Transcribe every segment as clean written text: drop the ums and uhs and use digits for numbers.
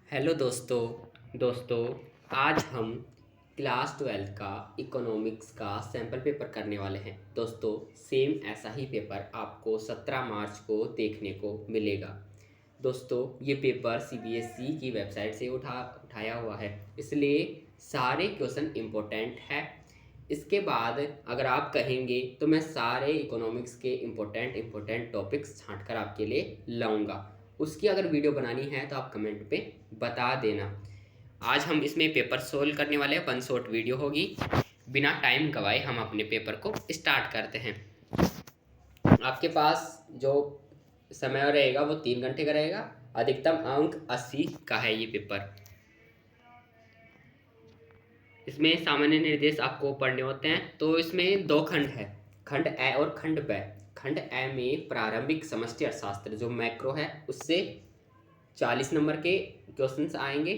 Hello दोस्तों आज हम क्लास 12 का इकोनॉमिक्स का सैम्पल पेपर करने वाले हैं। दोस्तों सेम ऐसा ही पेपर आपको 17 मार्च को देखने को मिलेगा। दोस्तों ये पेपर सीबीएसई की वेबसाइट से उठाया हुआ है, इसलिए सारे क्वेश्चन इम्पोर्टेंट है। इसके बाद अगर आप कहेंगे तो मैं सारे इकोनॉमिक्स के इम्पोर्टेंट टॉपिक्स छांट कर आपके लिए लाऊंगा। उसकी अगर वीडियो बनानी है तो आप कमेंट पे बता देना। आज हम इसमें पेपर सोल्व करने वाले हैं, 1 शॉर्ट वीडियो होगी। बिना टाइम गवाए हम अपने पेपर को स्टार्ट करते हैं। आपके पास जो समय रहेगा वो 3 घंटे का रहेगा। अधिकतम अंक 80 का है ये पेपर। इसमें सामान्य निर्देश आपको पढ़ने होते हैं। तो इसमें 2 खंड है, खंड ए और खंड ब। खंड ए में प्रारंभिक समष्टि अर्थशास्त्र जो मैक्रो है उससे 40 नंबर के क्वेश्चंस आएंगे,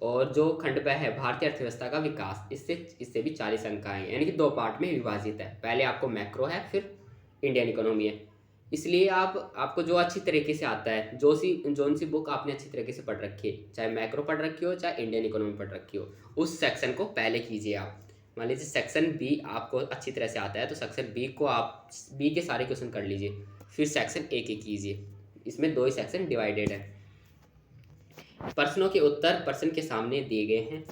और जो खंड ब है भारतीय अर्थव्यवस्था का विकास, इससे भी 40 अंक आएंगे। यानी कि 2 पार्ट में विभाजित है। पहले आपको मैक्रो है, फिर इंडियन इकोनॉमी है। इसलिए आपको जो अच्छी तरीके से आता है, जोन सी बुक आपने अच्छी तरीके से पढ़ रखी है, चाहे मैक्रो पढ़ रखी हो चाहे इंडियन इकोनॉमी पढ़ रखी हो, उस सेक्शन को पहले कीजिए आप। मान लीजिए सेक्शन बी आपको अच्छी तरह से आता है तो सेक्शन बी को आप बी के सारे क्वेश्चन कर लीजिए, फिर सेक्शन ए के कीजिए। इसमें 2 ही सेक्शन डिवाइडेड है। प्रश्नों के उत्तर प्रश्न के सामने दिए गए हैं।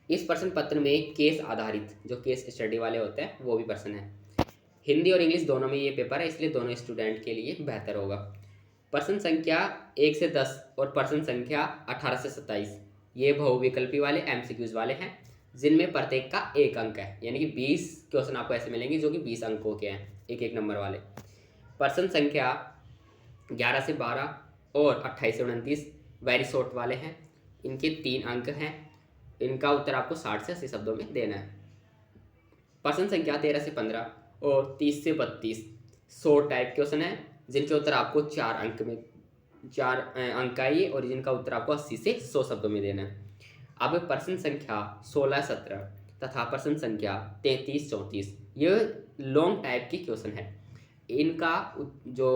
इस प्रश्न पत्र में केस आधारित जो केस स्टडी वाले होते हैं वो भी प्रश्न है। हिंदी और इंग्लिश दोनों में ये पेपर है, इसलिए दोनों स्टूडेंट के लिए बेहतर होगा। प्रश्न संख्या 1 से 10 और प्रश्न संख्या 18 से 27 ये बहुविकल्पी वाले एमसीक्यूज वाले हैं, जिनमें प्रत्येक का 1 अंक है। यानी कि 20 क्वेश्चन आपको ऐसे मिलेंगे जो कि 20 अंकों के हैं, एक नंबर वाले। प्रश्न संख्या 11 से 12 और 28 से 29 वेरी शॉर्ट वाले हैं, इनके 3 अंक हैं। इनका उत्तर आपको 60 से 80 शब्दों में देना है। प्रश्न संख्या 13 से 15 और 30 से 32 शॉर्ट टाइप क्वेश्चन है, जिनके उत्तर आपको 4 अंक आइए, और जिनका उत्तर आपको 80 से 100 शब्दों में देना है। अब प्रश्न संख्या 16-17 तथा प्रश्न संख्या 33-34 ये लॉन्ग टाइप की क्वेश्चन है। इनका जो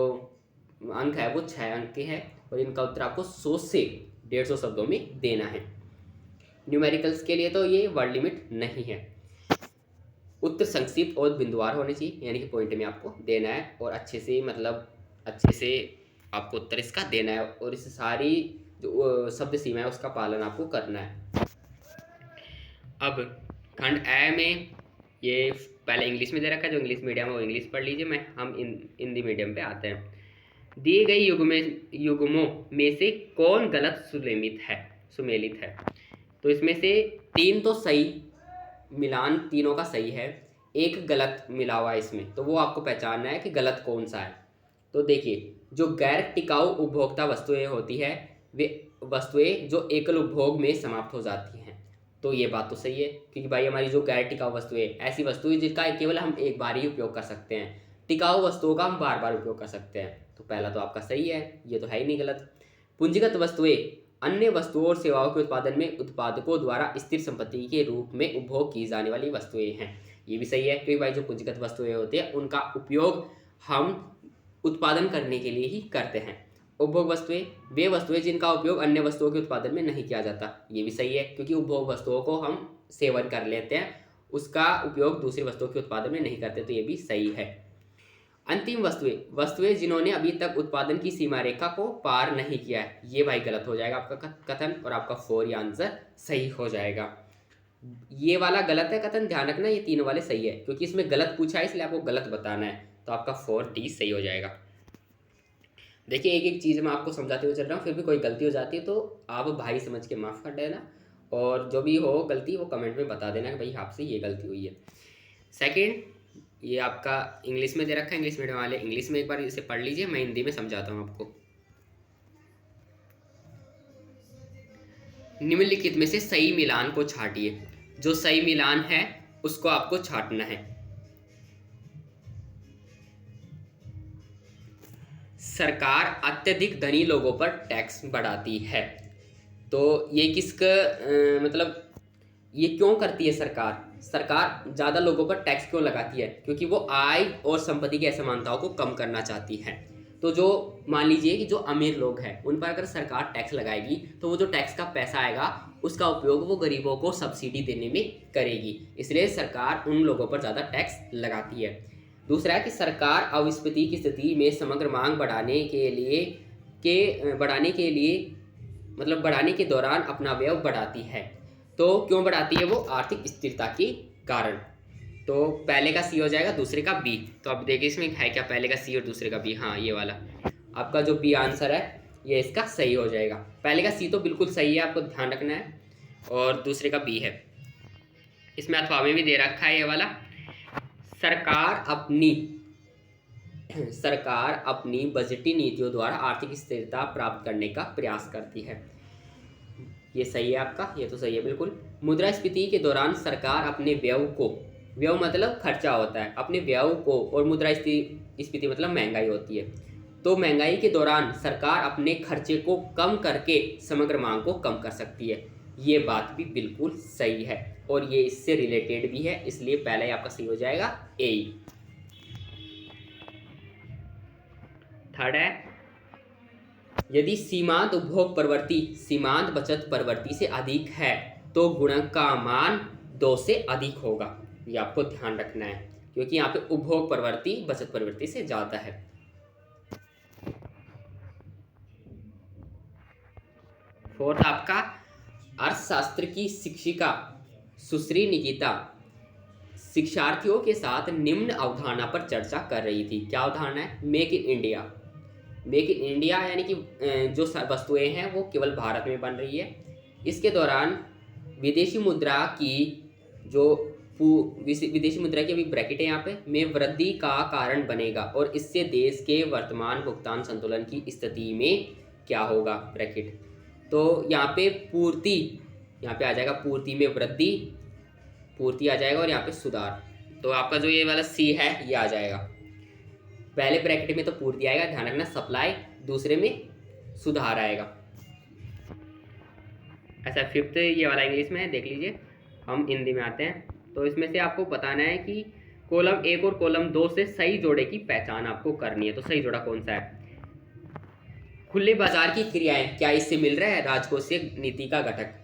अंक है वो 6 अंक के हैं, और इनका उत्तर आपको 100 से 150 शब्दों में देना है। न्यूमेरिकल्स के लिए तो ये वर्ड लिमिट नहीं है। उत्तर संक्षिप्त और बिंदुवार होने चाहिए, यानी कि पॉइंट में आपको देना है, और अच्छे से आपको उत्तर इसका देना है, और इस सारी जो शब्द सीमा है उसका पालन आपको करना है। अब खंड ए में ये पहले इंग्लिश में दे रखा है, जो इंग्लिश मीडियम है वो इंग्लिश पढ़ लीजिए। हम हिंदी मीडियम पे आते हैं। दिए गए युग्मों में से कौन गलत सुमेलित है। तो इसमें से 3 तो सही, मिलान तीनों का सही है, 1 गलत मिला हुआ है इसमें, तो वो आपको पहचानना है कि गलत कौन सा है। तो देखिए, जो गैर टिकाऊ उपभोक्ता वस्तुएं होती है वे वस्तुएं जो एकल उपभोग में समाप्त हो जाती हैं। तो ये बात तो सही है, क्योंकि भाई हमारी जो गैर टिकाऊ वस्तुएं ऐसी वस्तुएं जिसका केवल हम एक बार ही उपयोग कर सकते हैं, टिकाऊ वस्तुओं का हम बार बार उपयोग कर सकते हैं। तो पहला तो आपका सही है, ये तो है ही नहीं गलत। पूंजीगत वस्तुएं अन्य वस्तुओं और सेवाओं के उत्पादन में उत्पादकों द्वारा स्थिर संपत्ति के रूप में उपभोग की जाने वाली वस्तुएं हैं। ये भी सही है, क्योंकि भाई जो पूंजीगत वस्तुएं होती है उनका उपयोग हम उत्पादन करने के लिए ही करते हैं। उपभोग वस्तुएं वे वस्तुएं जिनका उपयोग अन्य वस्तुओं के उत्पादन में नहीं किया जाता। ये भी सही है, क्योंकि उपभोग वस्तुओं को हम सेवन कर लेते हैं, उसका उपयोग दूसरी वस्तुओं के उत्पादन में नहीं करते। तो ये भी सही है। अंतिम वस्तुएं जिन्होंने अभी तक उत्पादन की सीमा रेखा को पार नहीं किया है, ये भाई गलत हो जाएगा आपका कथन, और आपका 4 आंसर सही हो जाएगा। ये वाला गलत है कथन, ध्यान रखना, ये 3 वाले सही है, क्योंकि इसमें गलत पूछा है इसलिए आपको गलत बताना है। तो आपका 4D सही हो जाएगा। देखिए, एक चीज़ मैं आपको समझाते हुए चल रहा हूँ, फिर भी कोई गलती हो जाती है तो आप भाई समझ के माफ़ कर देना, और जो भी हो गलती वो कमेंट में बता देना कि भाई आपसे ये गलती हुई है। सेकेंड, ये आपका इंग्लिश में दे रखा है, इंग्लिश मीडियम वाले इंग्लिश में एक बार इसे पढ़ लीजिए, मैं हिंदी में समझाता हूँ आपको। निम्नलिखित में से सही मिलान को छांटिए। जो सही मिलान है उसको आपको छांटना है। सरकार अत्यधिक धनी लोगों पर टैक्स बढ़ाती है। तो ये मतलब ये क्यों करती है सरकार ज़्यादा लोगों पर टैक्स क्यों लगाती है? क्योंकि वो आय और संपत्ति की असमानताओं को कम करना चाहती है। तो जो मान लीजिए कि जो अमीर लोग हैं उन पर अगर सरकार टैक्स लगाएगी तो वो जो टैक्स का पैसा आएगा उसका उपयोग वो गरीबों को सब्सिडी देने में करेगी, इसलिए सरकार उन लोगों पर ज़्यादा टैक्स लगाती है। दूसरा है कि सरकार अविस्फीति की स्थिति में समग्र मांग बढ़ाने के दौरान अपना व्यय बढ़ाती है। तो क्यों बढ़ाती है वो? आर्थिक स्थिरता के कारण। तो पहले का सी हो जाएगा, दूसरे का बी। तो अब देखिए इसमें है क्या, पहले का सी और दूसरे का बी। हाँ ये वाला आपका जो बी आंसर है ये इसका सही हो जाएगा। पहले का सी तो बिल्कुल सही है, आपको ध्यान रखना है, और दूसरे का बी है। इसमें अथवा में भी दे रखा है ये वाला, सरकार अपनी बजटीय नीतियों द्वारा आर्थिक स्थिरता प्राप्त करने का प्रयास करती है। ये सही है आपका, ये तो सही है बिल्कुल। मुद्रास्फीति के दौरान सरकार अपने व्यय मतलब खर्चा होता है, अपने व्यय को, और मुद्रास्फीति मतलब महंगाई होती है, तो महंगाई के दौरान सरकार अपने खर्चे को कम करके समग्र मांग को कम कर सकती है। ये बात भी बिल्कुल सही है और ये इससे रिलेटेड भी है, इसलिए पहला ही आपका सही हो जाएगा ए। थर्ड है, यदि सीमांत उपभोग प्रवृत्ति सीमांत बचत प्रवृत्ति से अधिक है तो गुणक का मान 2 से अधिक होगा। ये आपको ध्यान रखना है, क्योंकि यहाँ पे उपभोग प्रवृत्ति बचत प्रवृत्ति से ज्यादा है। फोर्थ आपका, अर्थशास्त्र की शिक्षिका सुश्री निकिता शिक्षार्थियों के साथ निम्न अवधारणा पर चर्चा कर रही थी। क्या अवधारणा है? Make in India. Make in India यानी कि जो वस्तुएं हैं वो केवल भारत में बन रही है। इसके दौरान विदेशी मुद्रा की अभी ब्रैकेट है यहाँ पे, में वृद्धि का कारण बनेगा और इससे देश के वर्तमान भुगतान संतुलन की स्थिति में क्या होगा, ब्रैकेट। तो यहाँ पे यहाँ पे आ जाएगा पूर्ति में वृद्धि, पूर्ति आ जाएगा, और यहाँ पे सुधार। तो आपका जो ये वाला सी है ये आ जाएगा। पहले ब्रैकेट में तो पूर्ति आएगा, ध्यान रखना, सप्लाई, दूसरे में सुधार आएगा। ऐसा फिफ्थ ये वाला इंग्लिश में है, देख लीजिए। हम हिंदी में आते हैं, तो इसमें से आपको बताना है कि कॉलम 1 और कॉलम 2 से सही जोड़े की पहचान आपको करनी है। तो सही जोड़ा कौन सा है? खुले बाजार की क्रियाएं क्या इससे मिल रहा है? राजकोषीय नीति का घटक।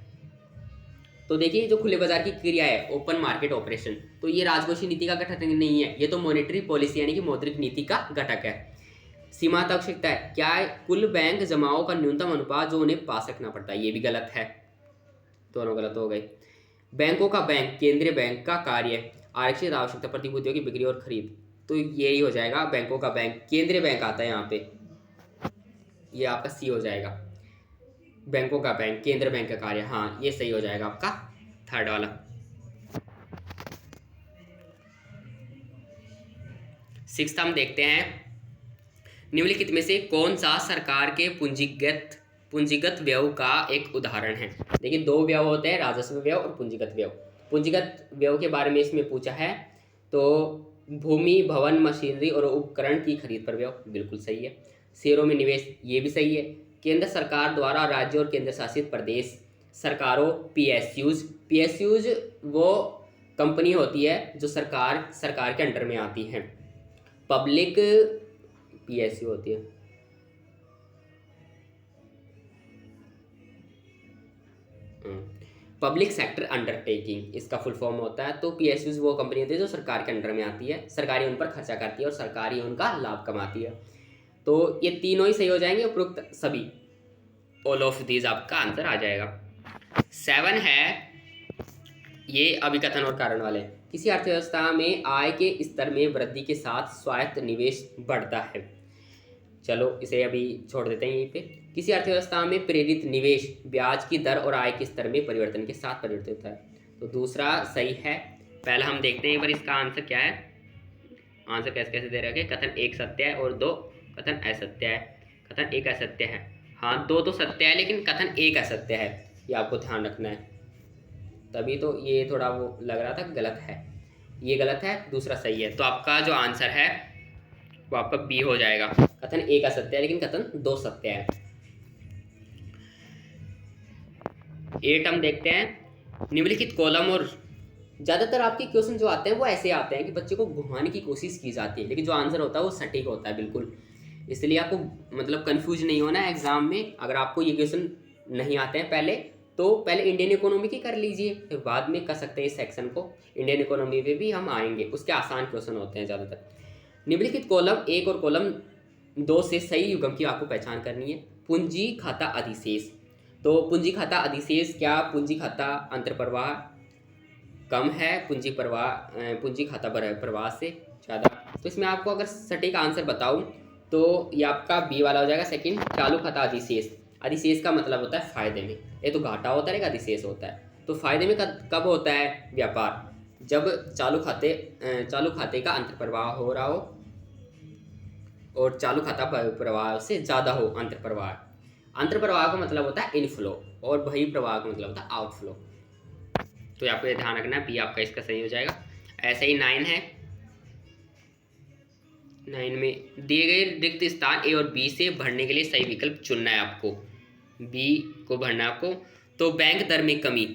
तो देखिए जो खुले बाजार की क्रिया है, ओपन मार्केट ऑपरेशन, तो ये राजकोषीय नीति का घटक नहीं है, ये तो मॉनेटरी पॉलिसी यानी कि मौद्रिक नीति का घटक है। सीमांत आवश्यकता है क्या है? कुल बैंक जमाओं का न्यूनतम अनुपात जो उन्हें पास रखना पड़ता है, ये भी गलत है, दोनों गलत हो गए। बैंकों का बैंक, केंद्रीय बैंक का कार्य, आरक्षित आवश्यकता, प्रतिभूतियों की बिक्री और खरीद, तो यही हो जाएगा बैंकों का बैंक। केंद्रीय बैंक आता है यहाँ पे, ये आपका सी हो जाएगा। बैंकों का बैंक, केंद्रीय बैंक का कार्य, हाँ ये सही हो जाएगा आपका थर्ड वाला। सिक्स्थ हम देखते हैं, निम्नलिखित में से कौन सा सरकार के पूंजीगत व्यय का एक उदाहरण है? देखिए दो व्यय होते हैं, राजस्व व्यय और पूंजीगत व्यय। पूंजीगत व्यय के बारे में इसमें पूछा है, तो भूमि, भवन, मशीनरी और उपकरण की खरीद पर व्यय, बिल्कुल सही है। शेयरों में निवेश, ये भी सही है। केंद्र सरकार द्वारा राज्य और केंद्र शासित प्रदेश सरकारों, पीएसयूज वो कंपनी होती है जो सरकार के अंडर में आती हैं। पब्लिक पीएसयू होती है, पब्लिक सेक्टर अंडरटेकिंग इसका फुल फॉर्म होता है। तो पीएसयूज वो कंपनी होती है जो सरकार के अंडर में आती है, सरकारी उन पर खर्चा करती है और सरकारी उनका लाभ कमाती है। तो ये तीनों ही सही हो जाएंगे, उपरोक्त सभी, ऑल ऑफ दीज आपका आंसर आ जाएगा। 7 है ये अभिकथन और कारण वाले। किसी अर्थव्यवस्था में आय के स्तर में वृद्धि के साथ स्वायत्त निवेश बढ़ता है। चलो इसे अभी छोड़ देते हैं यहीं पे। किसी अर्थव्यवस्था में प्रेरित निवेश ब्याज की दर और आय के स्तर में परिवर्तन के साथ परिवर्तित होता है। तो दूसरा सही है। पहला हम देखते हैं एक बार इसका आंसर क्या है। आंसर कैसे कैसे दे रखे, कथन 1 सत्य है और 2 कथन असत्य है। कथन 1 असत्य है, हाँ 2 तो सत्य है लेकिन कथन 1 असत्य है, ये आपको ध्यान रखना है। तभी तो ये थोड़ा वो लग रहा था गलत है, ये गलत है, दूसरा सही है। तो आपका जो आंसर है वो आपका बी हो जाएगा। कथन 1 असत्य है लेकिन कथन 2 सत्य है। 8 हम देखते हैं, निम्नलिखित कॉलम और ज़्यादातर आपके क्वेश्चन जो आते हैं वो ऐसे आते हैं कि बच्चे को घुमाने की कोशिश की जाती है, लेकिन जो आंसर होता है वो सटीक होता है बिल्कुल। इसलिए आपको मतलब कंफ्यूज नहीं होना है एग्जाम में। अगर आपको ये क्वेश्चन नहीं आते हैं पहले, तो पहले इंडियन इकोनॉमी की कर लीजिए, फिर बाद में कर सकते हैं इस सेक्शन को। इंडियन इकोनॉमी पे भी हम आएंगे, उसके आसान क्वेश्चन होते हैं ज़्यादातर। निम्नलिखित कॉलम 1 और कॉलम 2 से सही युग्म की आपको पहचान करनी है। पूंजी खाता अधिशेष, तो पूंजी खाता अधिशेष क्या, पूंजी खाता अंतर्प्रवाह कम है पूंजी खाता प्रवाह से ज़्यादा। तो इसमें आपको अगर सटीक आंसर बताऊं तो ये आपका बी वाला हो जाएगा सेकंड, चालू खाता अधिशेष। अधिशेष का मतलब होता है फायदे में, ये तो घाटा होता है, एक अधिशेष होता है। तो फायदे में कब होता है व्यापार, जब चालू खाते का अंतर्प्रवाह हो रहा हो और चालू खाता प्रवाह से ज़्यादा हो। अंतर्प्रवाह का मतलब होता है इनफ्लो और बहिर्प्रवाह का मतलब होता है आउटफ्लो। तो आपको ये ध्यान रखना है, बी आपका इसका सही हो जाएगा। ऐसे ही 9 है, 9 में दिए गए रिक्त स्थान ए और बी से भरने के लिए सही विकल्प चुनना है आपको, बी को भरना है आपको। तो बैंक दर में कमी,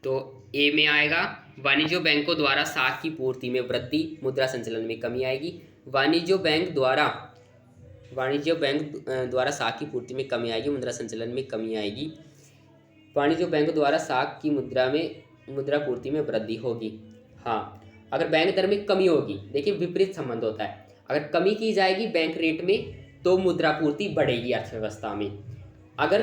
तो ए में आएगा वाणिज्य बैंकों द्वारा साख की पूर्ति में वृद्धि, मुद्रा संचलन में कमी आएगी। वाणिज्य बैंक द्वारा साख की पूर्ति में कमी आएगी, मुद्रा संचलन में कमी आएगी। वाणिज्य बैंक द्वारा साख की मुद्रा पूर्ति में वृद्धि होगी। हाँ, अगर बैंक दर में कमी होगी, देखिए विपरीत संबंध होता है। अगर कमी की जाएगी बैंक रेट में तो मुद्रा पूर्ति बढ़ेगी अर्थव्यवस्था में, अगर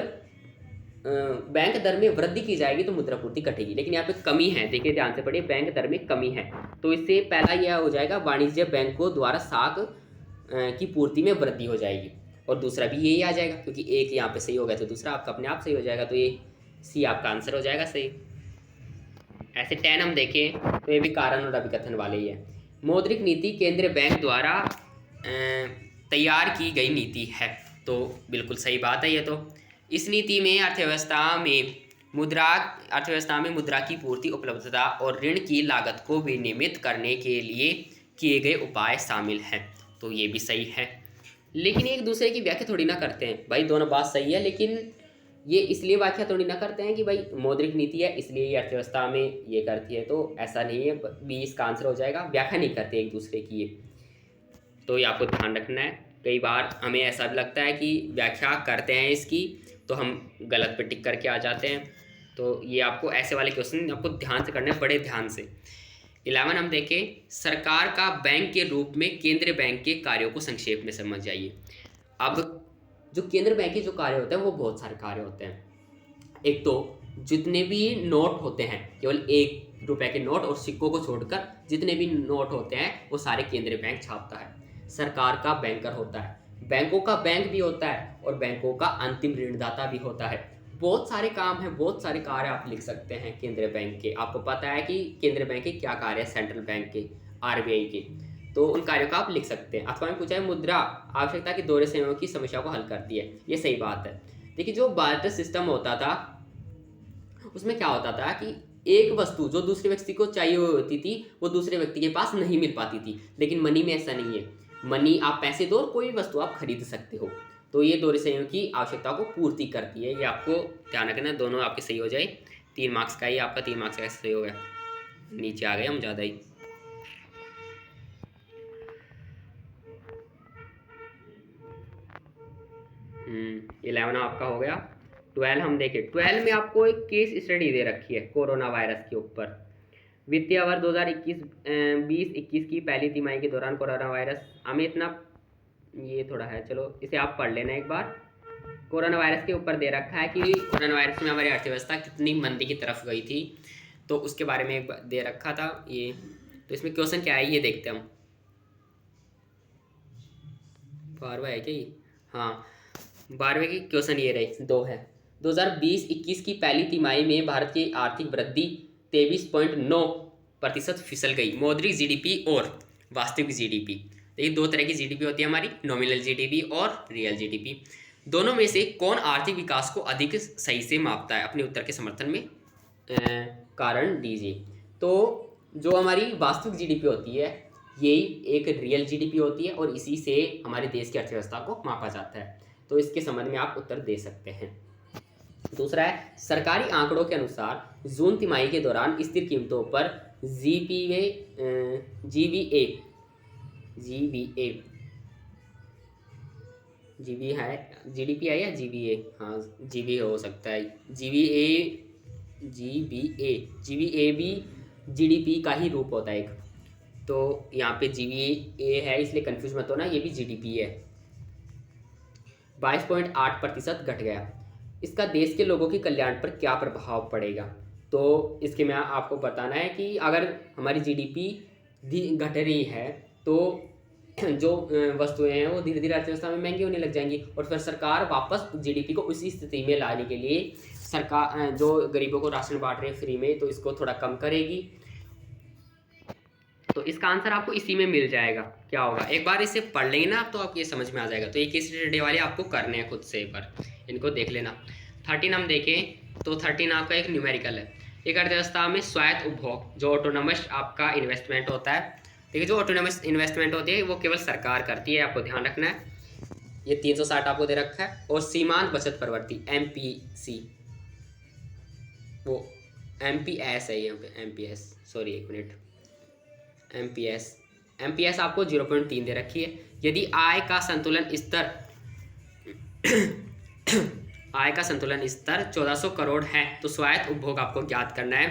बैंक दर में वृद्धि की जाएगी तो मुद्रा पूर्ति घटेगी। लेकिन यहाँ पे कमी है, देखिए ध्यान से पढ़िए, बैंक दर में कमी है, तो इससे पहला यह हो जाएगा वाणिज्य बैंकों द्वारा साख की पूर्ति में वृद्धि हो जाएगी, और दूसरा भी यही आ जाएगा, क्योंकि एक यहाँ पे सही हो गया तो दूसरा आपका अपने आप सही हो जाएगा। तो ये सी आपका आंसर हो जाएगा सही। ऐसे 10 हम देखें तो ये भी कारण और अभिकथन वाले ही है। मौद्रिक नीति केंद्रीय बैंक द्वारा तैयार की गई नीति है, तो बिल्कुल सही बात है ये तो। इस नीति में अर्थव्यवस्था में मुद्रा की पूर्ति, उपलब्धता और ऋण की लागत को विनियमित करने के लिए किए गए उपाय शामिल हैं, तो ये भी सही है। लेकिन एक दूसरे की व्याख्या थोड़ी ना करते हैं भाई, दोनों बात सही है, लेकिन ये इसलिए व्याख्या थोड़ी ना करते हैं कि भाई मौद्रिक नीति है इसलिए ये अर्थव्यवस्था में ये करती है, तो ऐसा नहीं है। बी इसका आंसर हो जाएगा, व्याख्या नहीं करते एक दूसरे की ये, तो ये आपको ध्यान रखना है। कई बार हमें ऐसा भी लगता है कि व्याख्या करते हैं इसकी, तो हम गलत पे टिक करके आ जाते हैं। तो ये आपको ऐसे वाले क्वेश्चन आपको ध्यान से करने हैं, बड़े ध्यान से। 11 हम देखें, सरकार का बैंक के रूप में केंद्रीय बैंक के कार्यों को संक्षेप में समझ जाइए। अब जो केंद्र बैंक के जो कार्य होते हैं वो बहुत सारे कार्य होते हैं। एक तो जितने भी नोट होते हैं, केवल 1 रुपए के नोट और सिक्कों को छोड़कर जितने भी नोट होते हैं वो सारे केंद्रीय बैंक छापता है। सरकार का बैंकर होता है, बैंकों का बैंक भी होता है, और बैंकों का अंतिम ऋणदाता भी होता है। बहुत सारे काम हैं, बहुत सारे कार्य आप लिख सकते हैं केंद्रीय बैंक के। आपको पता है कि केंद्रीय बैंक के क्या कार्य है, सेंट्रल बैंक के, आरबीआई के, तो उन कार्यों का आप लिख सकते हैं। अथवा में पूछा है मुद्रा आवश्यकता के दोहरे संयोग की समस्या को हल करती है, ये सही बात है। देखिए जो बार्टर सिस्टम होता था उसमें क्या होता था कि एक वस्तु जो दूसरे व्यक्ति को चाहिए होती थी वो दूसरे व्यक्ति के पास नहीं मिल पाती थी, लेकिन मनी में ऐसा नहीं है। मनी आप पैसे दो और कोई भी वस्तु आप खरीद सकते हो, तो ये दोहरे संयोग की आवश्यकता को पूर्ति करती है। ये आपको ध्यान रखना है, दोनों आपके सही हो जाए। 3 मार्क्स का ही आपका 3 मार्क्स का सही हो गया, नीचे आ गए हम ज़्यादा ही। ये 11 आपका हो गया। 12 हम देखें, 12 में आपको एक केस स्टडी दे रखी है कोरोना वायरस के ऊपर। वित्तीय वर्ष 2021 की पहली तिमाही के दौरान कोरोना वायरस, हमें इतना ये थोड़ा है, चलो इसे आप पढ़ लेना एक बार। कोरोना वायरस के ऊपर दे रखा है कि कोरोना वायरस में हमारी अर्थव्यवस्था कितनी मंदी की तरफ गई थी, तो उसके बारे में एक दे रखा था ये। तो इसमें क्वेश्चन क्या है ये देखते हैं हम। 12वां है क्या ये? हाँ, 12वें की क्वेश्चन ये रही, 2 है। 2020-21 की पहली तिमाही में भारत की आर्थिक वृद्धि 23.9% फिसल गई। मौद्रिक जीडीपी और वास्तविक जीडीपी, देखिए 2 तरह की जीडीपी होती है हमारी, नॉमिनल जीडीपी और रियल जीडीपी। दोनों में से कौन आर्थिक विकास को अधिक सही से मापता है? अपने उत्तर के समर्थन में कारण दीजिए। तो जो हमारी वास्तविक जीडीपी होती है यही एक रियल जीडीपी होती है, और इसी से हमारे देश की अर्थव्यवस्था को मापा जाता है। तो इसके संबंध में आप उत्तर दे सकते हैं। दूसरा है, सरकारी आंकड़ों के अनुसार जून तिमाही के दौरान स्थिर कीमतों पर जीवीए जीबी है, जीडीपी है या जीबीए? हाँ, जीबी हो सकता है, जीबीए, जीबीए, जीबीए भी जीडीपी का ही रूप होता है एक। तो यहाँ पे जीबीए है, इसलिए कंफ्यूज मत होना, ये भी जीडीपी है। 22.8% घट गया। इसका देश के लोगों के कल्याण पर क्या प्रभाव पड़ेगा? तो इसके में आपको बताना है कि अगर हमारी जीडीपी घट रही है तो जो वस्तुएं हैं वो धीरे धीरे अर्थव्यवस्था में महंगी होने लग जाएंगी, और फिर सरकार वापस जीडीपी को उसी स्थिति में लाने के लिए सरकार जो गरीबों को राशन बांट रहे हैं फ्री में, तो इसको थोड़ा कम करेगी। तो इसका आंसर आपको इसी में मिल जाएगा। क्या होगा, एक बार इसे पढ़ लेंगे ना आप तो आपको ये समझ में आ जाएगा। तो ये केस स्टडी वाले आपको करने हैं खुद से, एक बार इनको देख लेना। 13 हम देखें तो 13 आपका एक न्यूमेरिकल है। एक अर्थव्यवस्था में स्वायत्त उपभोग, जो ऑटोनोमस आपका इन्वेस्टमेंट होता है। देखिए, जो ऑटोनोमस इन्वेस्टमेंट होती है वो केवल सरकार करती है, आपको ध्यान रखना है। ये 360 आपको दे रखा है। और सीमांत बचत प्रवृत्ति MPC, वो MPS है यहाँ पे, MPS, सॉरी एक मिनट, MPS आपको 0.3 दे रखी है। यदि आय का संतुलन स्तर आय का संतुलन स्तर 1400 करोड़ है तो स्वायत्त उपभोग आपको ज्ञात करना है।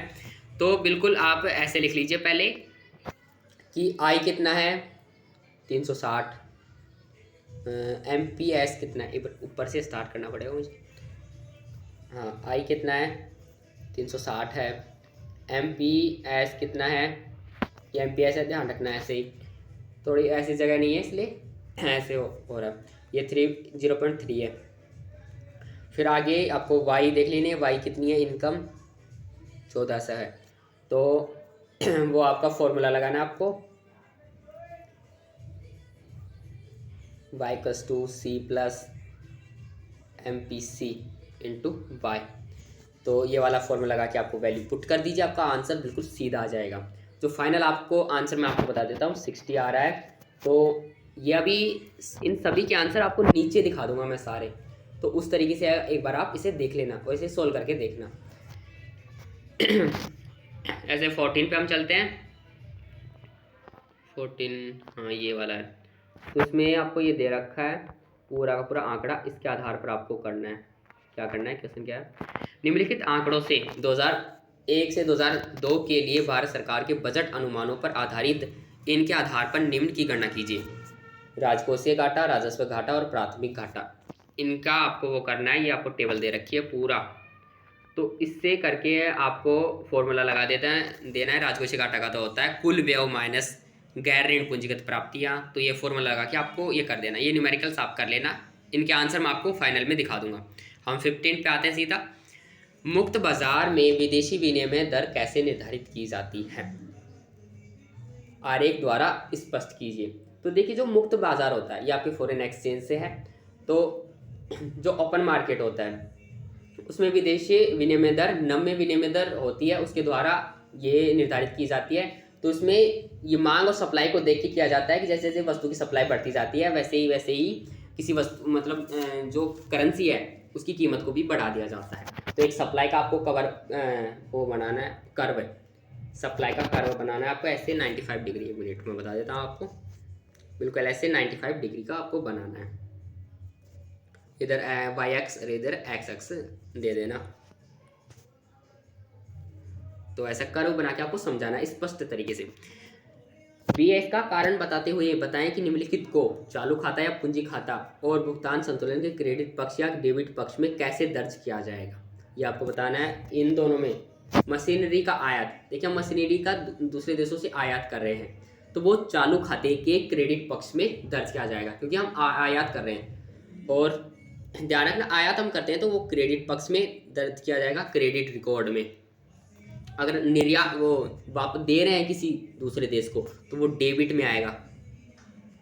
तो बिल्कुल आप ऐसे लिख लीजिए पहले कि आय कितना है 360, MPS कितना है, ऊपर से स्टार्ट करना पड़ेगा मुझे। हाँ, आय कितना है 360 है, MPS कितना है, ये MPS है, ध्यान रखना है। ऐसे ही थोड़ी ऐसी जगह नहीं है इसलिए ऐसे हो रहा है। ये 0.3 है। फिर आगे आपको Y देख लेनी है, Y कितनी है, इनकम 1400 है। तो वो आपका फॉर्मूला लगाना है आपको, Y = C + MPC × Y। तो ये वाला फॉर्मूला लगा के आपको वैल्यू पुट कर दीजिए, आपका आंसर बिल्कुल सीधा आ जाएगा। जो फाइनल आपको आंसर मैं आपको बता देता हूँ 60 आ रहा है। तो ये अभी इन सभी के आंसर आपको नीचे दिखा दूंगा मैं सारे, तो उस तरीके से एक बार आप इसे देख लेना और इसे सोल्व करके देखना। ऐसे 14 पे हम चलते हैं। 14, हाँ ये वाला है। तो इसमें आपको ये दे रखा है पूरा का पूरा आंकड़ा, इसके आधार पर आपको करना है। क्या करना है, क्वेश्चन क्या है, निम्नलिखित आंकड़ों से 2001 से 2002 के लिए भारत सरकार के बजट अनुमानों पर आधारित इनके आधार पर निम्न की गणना कीजिए। राजकोषीय घाटा, राजस्व घाटा और प्राथमिक घाटा, इनका आपको वो करना है। ये आपको टेबल दे रखी है पूरा, तो इससे करके आपको फॉर्मूला लगा देना है। राजकोषीय घाटा का तो होता है कुल व्यय माइनस गैर ऋण पूंजीगत प्राप्तियाँ। तो ये फॉर्मूला लगा के आपको ये कर देना। ये न्यूमेरिकल्स आप कर लेना, इनके आंसर मैं आपको फाइनल में दिखा दूंगा। हम 15 पे आते हैं सीधा। मुक्त बाजार में विदेशी विनिमय दर कैसे निर्धारित की जाती है, आरेख द्वारा स्पष्ट कीजिए। तो देखिए, जो मुक्त बाजार होता है ये आपके फॉरेन एक्सचेंज से है। तो जो ओपन मार्केट होता है उसमें विदेशी विनिमय दर, नम्य विनिमय दर होती है, उसके द्वारा ये निर्धारित की जाती है। तो इसमें ये मांग और सप्लाई को देख के किया जाता है कि जैसे जैसे वस्तु की सप्लाई बढ़ती जाती है वैसे ही किसी वस्तु मतलब जो करेंसी है उसकी कीमत को भी बढ़ा दिया जाता है। तो एक सप्लाई का आपको वो बनाना है, कर्व, सप्लाई का कर्व बनाना है आपको ऐसे 95 डिग्री। एक मिनट में बता देता हूँ आपको, बिल्कुल ऐसे 95 डिग्री का आपको बनाना है। इधर y-अक्ष और इधर x-अक्ष दे देना। तो ऐसा कर्व बना के आपको समझाना स्पष्ट तरीके से। BS का कारण बताते हुए बताएं कि निम्नलिखित को चालू खाता या पूंजी खाता और भुगतान संतुलन के क्रेडिट पक्ष या डेबिट पक्ष में कैसे दर्ज किया जाएगा, ये आपको बताना है। इन दोनों में मशीनरी का आयात, देखिए हम मशीनरी का दूसरे देशों से आयात कर रहे हैं तो वो चालू खाते के क्रेडिट पक्ष में दर्ज किया जाएगा, क्योंकि हम आयात कर रहे हैं। और ध्यान रखना, आयात हम करते हैं तो वो क्रेडिट पक्ष में दर्ज किया जाएगा, क्रेडिट रिकॉर्ड में। अगर निर्यात वो वापस दे रहे हैं किसी दूसरे देश को तो वो डेबिट में आएगा,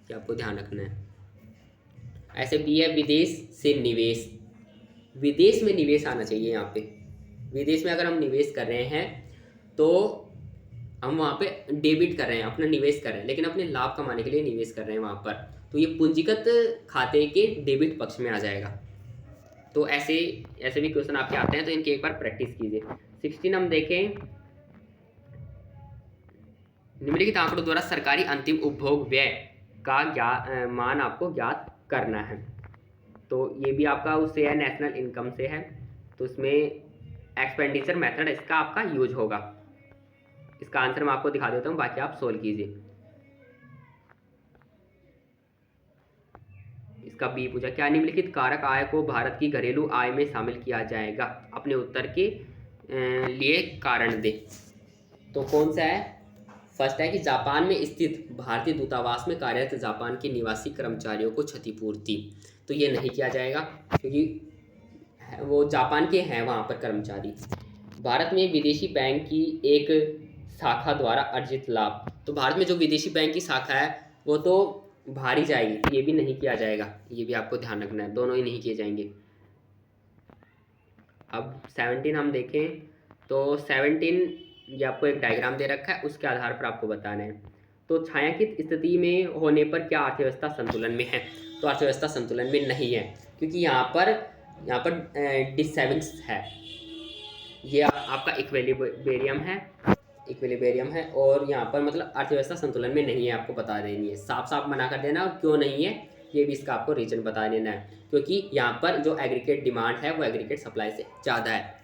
कि आपको ध्यान रखना है। ऐसे भी है विदेश से निवेश, विदेश में निवेश आना चाहिए। यहाँ पे विदेश में अगर हम निवेश कर रहे हैं तो हम वहाँ पे डेबिट कर रहे हैं, अपना निवेश कर रहे हैं, लेकिन अपने लाभ कमाने के लिए निवेश कर रहे हैं वहाँ पर, तो ये पूंजीगत खाते के डेबिट पक्ष में आ जाएगा। तो ऐसे भी क्वेश्चन आपके आते हैं, तो इनकी एक बार प्रैक्टिस कीजिए। 16 हम देखें, निम्नलिखित आंकड़ों द्वारा सरकारी अंतिम उपभोग व्यय का मान आपको ज्ञात करना है। तो ये भी आपका उससे है, नेशनल इनकम से है। तो इसमें एक्सपेंडिचर मेथड इसका आपका यूज होगा। इसका आंसर मैं आपको दिखा देता हूँ, बाकी आप सोल्व कीजिए। इसका बी पूछा, क्या निम्नलिखित कारक आय को भारत की घरेलू आय में शामिल किया जाएगा? अपने उत्तर के लिए कारण दे। तो कौन सा है? फर्स्ट है कि जापान में स्थित भारतीय दूतावास में कार्यरत जापान के निवासी कर्मचारियों को क्षतिपूर्ति। तो ये नहीं किया जाएगा क्योंकि वो जापान के हैं वहाँ पर कर्मचारी। भारत में विदेशी बैंक की एक शाखा द्वारा अर्जित लाभ। तो भारत में जो विदेशी बैंक की शाखा है वो तो बाहर ही जाएगी, तो ये भी नहीं किया जाएगा। ये भी आपको ध्यान रखना है, दोनों ही नहीं किए जाएंगे। अब 17 हम देखें तो 17 ये आपको एक डायग्राम दे रखा है, उसके आधार पर आपको बताना है। तो छायांकित स्थिति में होने पर क्या अर्थव्यवस्था संतुलन में है? तो अर्थव्यवस्था संतुलन में नहीं है क्योंकि यहाँ पर डिसबैलेंस है। ये आपका इक्विलिब्रियम है और यहाँ पर मतलब अर्थव्यवस्था संतुलन में नहीं है, आपको बता देनी है, साफ साफ मना कर देना क्यों नहीं है, ये भी इसका आपको रीजन बता देना है। क्योंकि यहाँ पर जो एग्रीगेट डिमांड है वो एग्रीगेट सप्लाई से ज़्यादा है,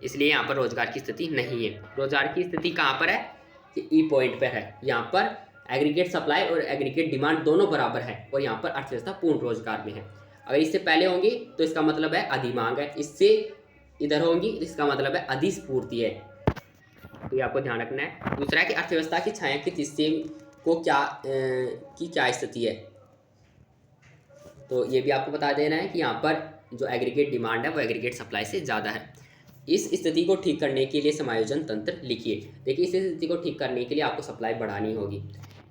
इसलिए यहाँ पर रोजगार की स्थिति नहीं है। रोजगार की स्थिति कहाँ पर है? ई पॉइंट पर है। यहाँ पर एग्रीगेट सप्लाई और एग्रीगेट डिमांड दोनों बराबर है और यहाँ पर अर्थव्यवस्था पूर्ण रोजगार में है। अगर इससे पहले होंगी तो इसका मतलब है अधिमांग है, इससे इधर होंगी तो इसका मतलब है अधिस्फूर्ति है। तो ये आपको ध्यान रखना है। दूसरा है कि अर्थव्यवस्था की छायांकित हिस्से को क्या स्थिति है? तो ये भी आपको बता देना है कि यहाँ पर जो एग्रीगेट डिमांड है वो एग्रीगेट सप्लाई से ज़्यादा है। इस स्थिति को ठीक करने के लिए समायोजन तंत्र लिखिए। देखिए, इस स्थिति को ठीक करने के लिए आपको सप्लाई बढ़ानी होगी।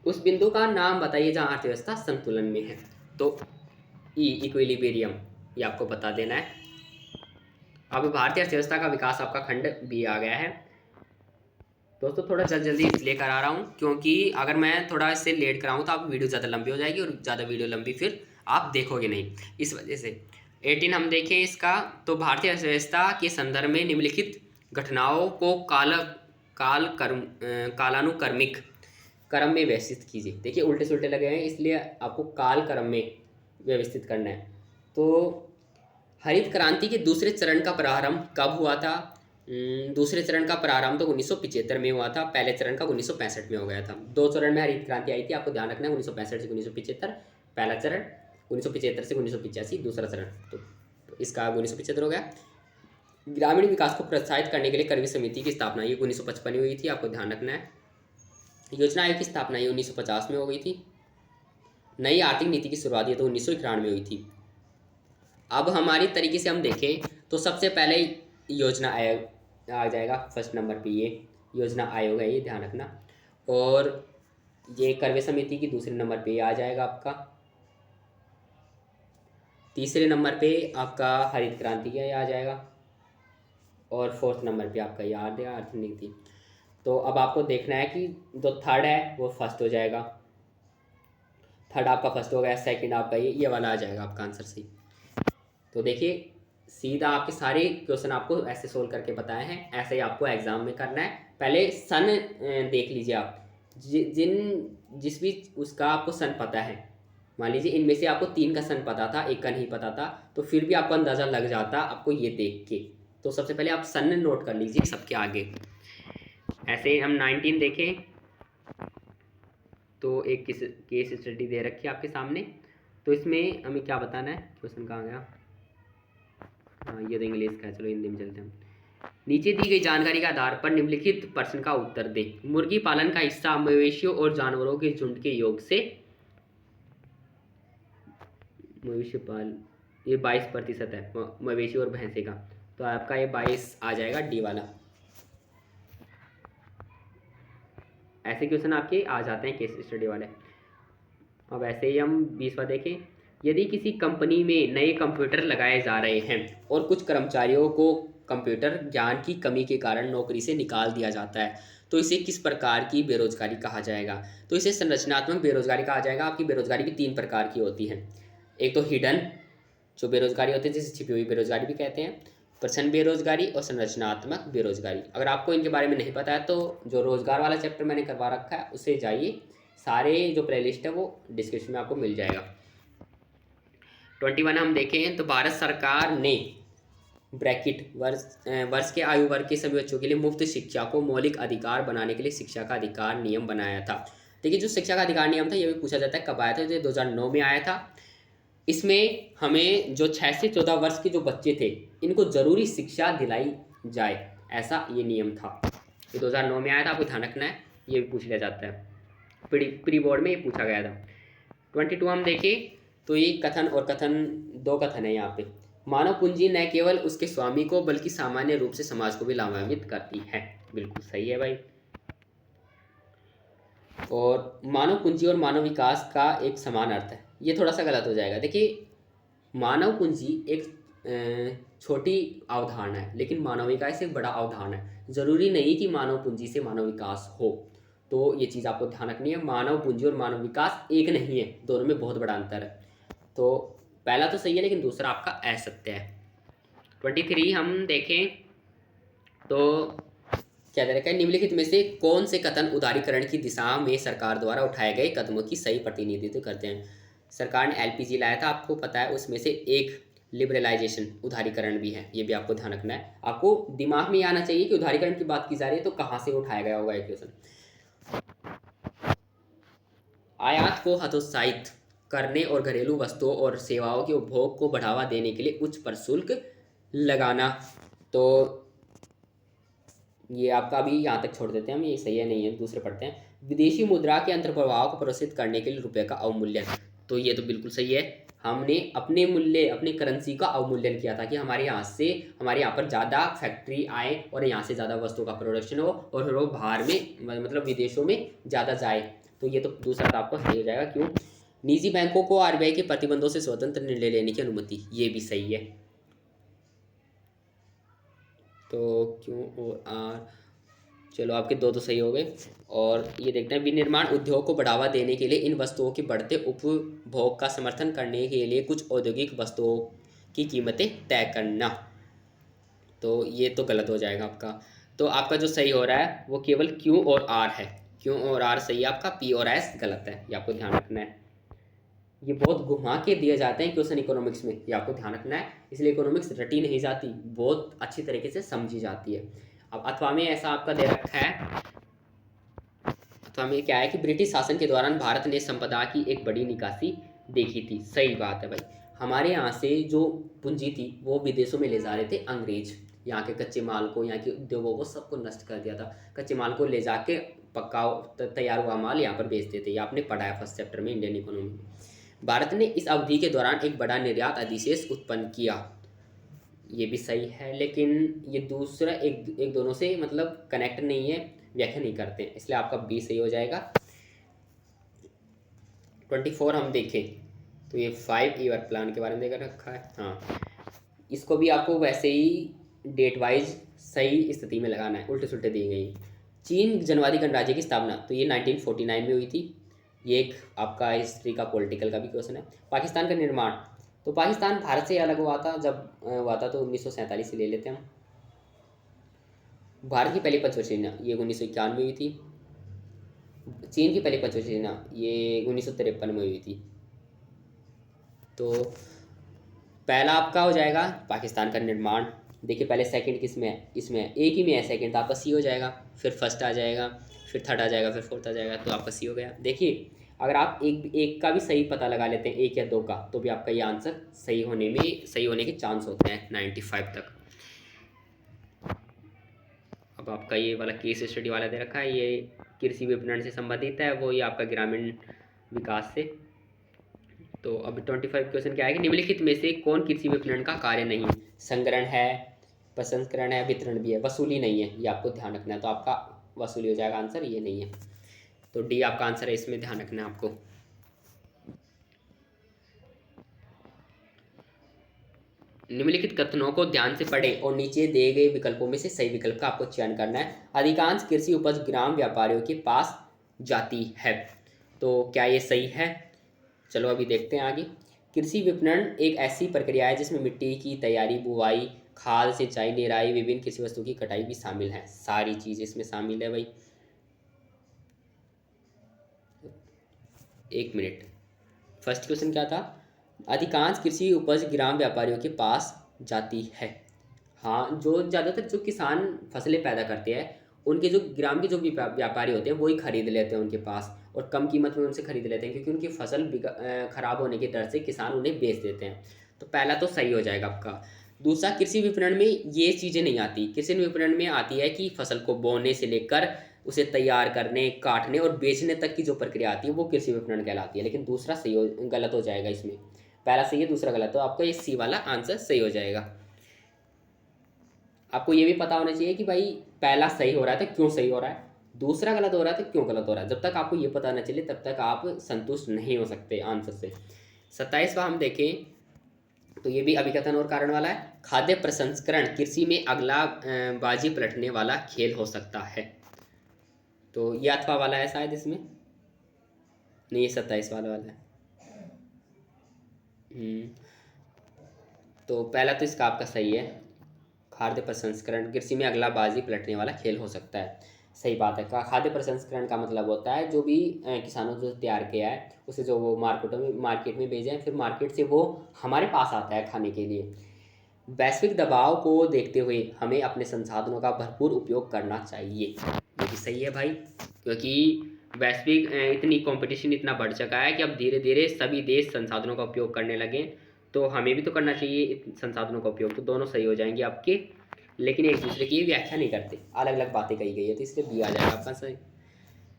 उस बिंदु का नाम बताइए जहाँ अर्थव्यवस्था संतुलन में है। तो इक्विलिब्रियम, ये आपको बता देना है। अब भारतीय अर्थव्यवस्था का विकास आपका खंड बी आ गया है। दोस्तों थोड़ा जल्दी इसलिए करा रहा हूँ क्योंकि अगर मैं थोड़ा इससे लेट कराऊँ तो आप वीडियो ज़्यादा लंबी हो जाएगी और ज़्यादा वीडियो लंबी फिर आप देखोगे नहीं, इस वजह से। 18 हम देखें इसका, तो भारतीय अर्थव्यवस्था के संदर्भ में निम्नलिखित घटनाओं को कालानुक्रमिक क्रम में व्यवस्थित कीजिए। देखिए उल्टे सुल्टे लगे हैं, इसलिए आपको काल क्रम में व्यवस्थित करना है। तो हरित क्रांति के दूसरे चरण का प्रारंभ कब हुआ था? दूसरे चरण का प्रारंभ तो 1975 में हुआ था, पहले चरण का 1965 में हो गया था। 2 चरण में हरित क्रांति आई थी, आपको ध्यान रखना है। 1965 से 1975 पहला चरण, 1975 से 1985 दूसरा चरण। तो इसका 1975 हो गया। ग्रामीण विकास को प्रोत्साहित करने के लिए करवी समिति की स्थापना ये 1955 में हुई थी, आपको ध्यान रखना है। योजना आयोग की स्थापना ये 1950 में हो गई थी। नई आर्थिक नीति की शुरुआत ये तो 1991 में हुई थी। अब हमारी तरीके से हम देखें तो सबसे पहले योजना आयोग आ जाएगा फर्स्ट नंबर पे, ये योजना आयोग है, ये ध्यान रखना। और ये करवे समिति की दूसरे नंबर पे आ जाएगा आपका। तीसरे नंबर पे आपका हरित क्रांति का आ जाएगा और फोर्थ नंबर पे आपका ये आ जाएगा आर्थिक नीति। तो अब आपको देखना है कि जो थर्ड है वो फर्स्ट हो जाएगा, थर्ड आपका फर्स्ट हो गया, सेकंड आपका ये वाला आ जाएगा आपका आंसर सही। तो देखिए सीधा आपके सारे क्वेश्चन आपको ऐसे सोल्व करके बताए हैं, ऐसे ही आपको एग्जाम में करना है। पहले सन देख लीजिए आप, जिस भी उसका आपको सन पता है। मान लीजिए इनमें से आपको 3 का सन पता था, 1 का नहीं पता था, तो फिर भी आपको अंदाज़ा लग जाता आपको ये देख के। तो सबसे पहले आप सन नोट कर लीजिए सबके आगे। ऐसे हम 19 देखें तो एक केस स्टडी दे रखी है आपके सामने। तो इसमें हमें क्या बताना है, क्वेश्चन कहाँ गया? हाँ ये तो इंग्लिश का है, चलो हिंदी में चलते हैं। नीचे दी गई जानकारी के आधार पर निम्नलिखित प्रश्न का उत्तर दें। मुर्गी पालन का हिस्सा मवेशियों और जानवरों के झुंड के योग से मवेशी पाल ये 22% है, मवेशी और भैंसे का। तो आपका ये 22 आ जाएगा डी वाला। ऐसे क्वेश्चन आपके आ जाते हैं केस स्टडी वाले। अब ऐसे ही हम 20वां देखें। यदि किसी कंपनी में नए कंप्यूटर लगाए जा रहे हैं और कुछ कर्मचारियों को कंप्यूटर ज्ञान की कमी के कारण नौकरी से निकाल दिया जाता है तो इसे किस प्रकार की बेरोजगारी कहा जाएगा? तो इसे संरचनात्मक बेरोजगारी कहा जाएगा। आपकी बेरोजगारी भी 3 प्रकार की होती है। एक तो हिडन जो बेरोजगारी होती है, जिसे छिपी हुई बेरोजगारी भी कहते हैं, प्रछन्न बेरोजगारी और संरचनात्मक बेरोजगारी। अगर आपको इनके बारे में नहीं पता है तो जो रोजगार वाला चैप्टर मैंने करवा रखा है उससे जाइए, सारे जो प्लेलिस्ट है वो डिस्क्रिप्शन में आपको मिल जाएगा। 21 हम देखें तो भारत सरकार ने ब्रैकेट वर्ष के आयु वर्ग के सभी बच्चों के लिए मुफ्त शिक्षा को मौलिक अधिकार बनाने के लिए शिक्षा का अधिकार नियम बनाया था। देखिए जो शिक्षा का अधिकार नियम था ये भी पूछा जाता है कब आया था, जो 2009 में आया था। इसमें हमें जो 6 से 14 वर्ष के जो बच्चे थे इनको ज़रूरी शिक्षा दिलाई जाए, ऐसा ये नियम था। ये 2009 में आया था, आपको ध्यान रखना है, ये भी पूछ लिया जाता है, प्री बोर्ड में ये पूछा गया था। 22 हम देखें तो ये कथन और कथन, दो कथन है यहाँ पे। मानव पूंजी न केवल उसके स्वामी को बल्कि सामान्य रूप से समाज को भी लाभान्वित करती है। बिल्कुल सही है भाई। और मानव पूंजी और मानव विकास का एक समान अर्थ है, ये थोड़ा सा गलत हो जाएगा। देखिए मानव पूंजी एक छोटी अवधारणा है, लेकिन मानव विकास एक बड़ा अवधारणा है। जरूरी नहीं कि मानव पूंजी से मानव विकास हो, तो ये चीज़ आपको ध्यान रखनी है। मानव पूंजी और मानव विकास एक नहीं है, दोनों में बहुत बड़ा अंतर है। तो पहला तो सही है लेकिन दूसरा आपका असत्य है। 23 हम देखें तो क्या दे रखा है, निम्नलिखित में से कौन से कथन उदारीकरण की दिशा में सरकार द्वारा उठाए गए कदमों की सही प्रतिनिधित्व करते हैं। सरकार ने एलपीजी लाया था, आपको पता है, उसमें से एक लिबरलाइजेशन उदारीकरण भी है, ये भी आपको ध्यान रखना है। आपको दिमाग में आना चाहिए कि उदारीकरण की बात की जा रही है तो कहाँ से उठाया गया होगा ये क्वेश्चन। आयात को हतोत्साहित करने और घरेलू वस्तुओं और सेवाओं के उपभोग को बढ़ावा देने के लिए उच्च प्रशुल्क लगाना, तो ये आपका अभी यहाँ तक छोड़ देते हैं हम, ये सही है नहीं है, दूसरे पढ़ते हैं। विदेशी मुद्रा के अंतर्प्रवाह को प्रोत्साहित करने के लिए रुपये का अवमूल्यन, तो ये तो बिल्कुल सही है। हमने अपने मूल्य, अपने करेंसी का अवमूल्यन किया था कि हमारे यहाँ पर ज़्यादा फैक्ट्री आए और यहाँ से ज़्यादा वस्तुओं का प्रोडक्शन हो और वो बाहर में मतलब विदेशों में ज़्यादा जाए, तो ये तो दूसरा तो आपको सही हो जाएगा। क्यों? निजी बैंकों को आरबीआई के प्रतिबंधों से स्वतंत्र निर्णय लेने की अनुमति, ये भी सही है। तो क्यों और आर, चलो आपके दो तो सही हो गए। और ये देखते हैं, विनिर्माण उद्योग को बढ़ावा देने के लिए इन वस्तुओं के बढ़ते उपभोग का समर्थन करने के लिए कुछ औद्योगिक वस्तुओं की कीमतें तय करना, तो ये तो गलत हो जाएगा आपका। तो आपका जो सही हो रहा है वो केवल क्यू और आर है, क्यू और आर सही है आपका, पी और एस गलत है, ये आपको ध्यान रखना है। ये बहुत घुमा के दिए जाते हैं क्वेश्चन इकोनॉमिक्स में, ये आपको ध्यान रखना है, इसलिए इकोनॉमिक्स रटी नहीं जाती, बहुत अच्छी तरीके से समझी जाती है। अब अथवा में ऐसा आपका दे रखा है, अथवा में क्या है कि ब्रिटिश शासन के दौरान भारत ने संपदा की एक बड़ी निकासी देखी थी। सही बात है भाई, हमारे यहाँ से जो पूंजी थी वो विदेशों में ले जा रहे थे अंग्रेज, यहाँ के कच्चे माल को, यहाँ के उद्योगों को सबको नष्ट कर दिया था। कच्चे माल को ले जाके पक्का तैयार हुआ माल यहाँ पर बेचते थे, ये आपने पढ़ा है फर्स्ट चैप्टर में इंडियन इकोनॉमी में। भारत ने इस अवधि के दौरान एक बड़ा निर्यात अधिशेष उत्पन्न किया, ये भी सही है, लेकिन ये दूसरा एक दोनों से मतलब कनेक्ट नहीं है, व्याख्या नहीं करते हैं, इसलिए आपका बी सही हो जाएगा। 24 हम देखें तो ये 5 ईयर प्लान के बारे में देकर रखा है। हाँ, इसको भी आपको वैसे ही डेट वाइज सही स्थिति में लगाना है, उल्टे सुल्टे दी गई। चीन जनवादी गणराज्य की स्थापना, तो ये 1949 में हुई थी, ये एक आपका हिस्ट्री का पॉलिटिकल का भी क्वेश्चन है। पाकिस्तान का निर्माण, तो पाकिस्तान भारत से अलग हुआ था, जब हुआ था तो 1947 से ले लेते हैं हम। भारत की पहली पंचवटी ये 1951 में हुई थी। चीन की पहली पंचवटी ये 1953 में हुई थी। तो पहला आपका हो जाएगा पाकिस्तान का निर्माण। देखिए पहले सेकंड किस में है, इसमें है, एक ही में है सेकंड, तो आपका सी हो जाएगा, फिर फर्स्ट आ जाएगा, फिर थर्ड आ जाएगा, फिर फोर्थ आ जाएगा, तो आपका सी हो गया। देखिए अगर आप एक का भी सही पता लगा लेते हैं, एक या दो का, तो भी आपका ये आंसर सही होने के चांस होते हैं 95 तक। अब आपका ये वाला केस स्टडी वाला दे रखा है, ये कृषि विपणन से संबंधित है, वो ये आपका ग्रामीण विकास से। तो अब 25 क्वेश्चन क्या है कि निम्नलिखित में से कौन कृषि विपणन का कार्य नहीं, संग्रहण है, प्रसंस्करण है, वितरण भी है, वसूली नहीं है, ये आपको ध्यान रखना है, तो आपका वसूली हो जाएगा आंसर, ये नहीं है, तो डी आपका आंसर है, इसमें ध्यान रखना है आपको। निम्नलिखित कथनों को ध्यान से पढ़ें और नीचे दिए गए विकल्पों में से सही विकल्प का आपको चयन करना है। अधिकांश कृषि उपज ग्राम व्यापारियों के पास जाती है, तो क्या ये सही है? चलो अभी देखते हैं आगे। कृषि विपणन एक ऐसी प्रक्रिया है जिसमें मिट्टी की तैयारी, बुवाई, खाद, सिंचाई, निराई, विभिन्न कृषि वस्तु की कटाई भी शामिल है, सारी चीज़ इसमें शामिल है भाई। एक मिनट, फर्स्ट क्वेश्चन क्या था? अधिकांश कृषि उपज ग्राम व्यापारियों के पास जाती है। हाँ, जो ज़्यादातर जो किसान फसलें पैदा करते हैं, उनके जो ग्राम के जो भी व्यापारी होते हैं वो ही खरीद लेते हैं उनके पास, और कम कीमत में उनसे खरीद लेते हैं, क्योंकि उनकी फसल खराब होने के डर से किसान उन्हें बेच देते हैं। तो पहला तो सही हो जाएगा आपका। दूसरा, कृषि विपणन में ये चीज़ें नहीं आती। कृषि विपणन में आती है कि फसल को बोने से लेकर उसे तैयार करने, काटने और बेचने तक की जो प्रक्रिया आती है वो कृषि विपणन कहलाती है। लेकिन दूसरा सही हो, गलत हो जाएगा इसमें। पहला सही है, दूसरा गलत, तो आपका ये सी वाला आंसर सही हो जाएगा। आपको ये भी पता होना चाहिए कि भाई पहला सही हो रहा है तो क्यों सही हो रहा है, दूसरा गलत हो रहा है तो क्यों गलत हो रहा है। जब तक आपको ये पता ना चले तब तक आप संतुष्ट नहीं हो सकते आंसर से। 27वां हम देखें तो ये भी अभिकथन और कारण वाला है। खाद्य प्रसंस्करण कृषि में अगला बाजी पलटने वाला खेल हो सकता है। तो ये अथवा वाला है शायद इसमें, नहीं, ये 27 वाला है। तो पहला तो इसका आपका सही है, खाद्य प्रसंस्करण कृषि में अगला बाजी पलटने वाला खेल हो सकता है, सही बात है। खाद्य प्रसंस्करण का मतलब होता है जो भी किसानों ने जो तैयार किया है उसे जो वो मार्केट में भेजें, फिर मार्केट से वो हमारे पास आता है खाने के लिए। वैश्विक दबाव को देखते हुए हमें अपने संसाधनों का भरपूर उपयोग करना चाहिए, ये भी सही है भाई, क्योंकि वैश्विक इतनी कंपटीशन इतना बढ़ चुका है कि अब धीरे धीरे सभी देश संसाधनों का उपयोग करने लगे, तो हमें भी तो करना चाहिए संसाधनों का उपयोग। तो दोनों सही हो जाएंगे आपके, लेकिन एक दूसरे की व्याख्या नहीं करते, अलग अलग बातें कही गई है, तो इसलिए बी आ जाएगा आपका सही।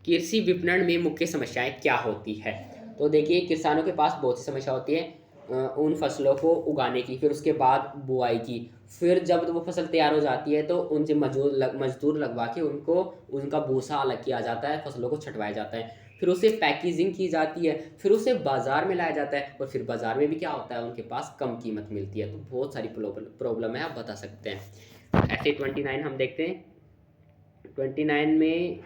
कृषि विपणन में मुख्य समस्याएं क्या होती है? तो देखिए, किसानों के पास बहुत सी समस्या होती है उन फसलों को उगाने की, फिर उसके बाद बुआई की, फिर जब वो फसल तैयार हो जाती है तो उनसे मजदूर लगवा के उनको उनका भूसा अलग किया जाता है, फसलों को छटवाया जाता है, फिर उसे पैकेजिंग की जाती है, फिर उसे बाज़ार में लाया जाता है, और फिर बाज़ार में भी क्या होता है, उनके पास कम कीमत मिलती है। तो बहुत सारी प्रॉब्लम है, आप बता सकते हैं। ऐसे 29 हम देखते हैं। 29 में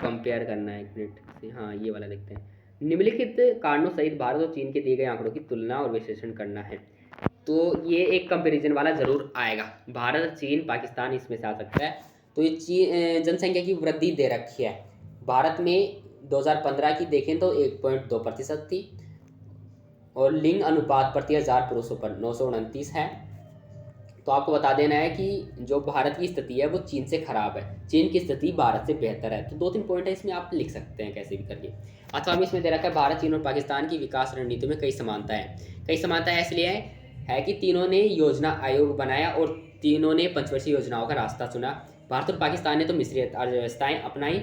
कंपेयर करना है, एक मिनट से, हाँ ये वाला देखते हैं। निम्नलिखित कारणों सहित भारत और चीन के दिए गए आंकड़ों की तुलना और विश्लेषण करना है। तो ये एक कंपैरिजन वाला ज़रूर आएगा, भारत, चीन, पाकिस्तान इसमें से आ सकता है। तो ये जनसंख्या की वृद्धि दे रखी है। भारत में 2015 की देखें तो 1.2% थी, और लिंग अनुपात प्रति 1000 पुरुषों पर 929 है। तो आपको बता देना है कि जो भारत की स्थिति है वो चीन से खराब है, चीन की स्थिति भारत से बेहतर है। तो 2-3 पॉइंट है इसमें, आप लिख सकते हैं कैसे भी करके। अथवा भी इसमें दे रखा है, भारत, चीन और पाकिस्तान की विकास रणनीति में कई समानताएं हैं। कई समानताएं इसलिए है कि तीनों ने योजना आयोग बनाया और तीनों ने पंचवर्षीय योजनाओं का रास्ता चुना। भारत और पाकिस्तान ने तो मिश्रित अर्थव्यवस्थाएँ अपनाई,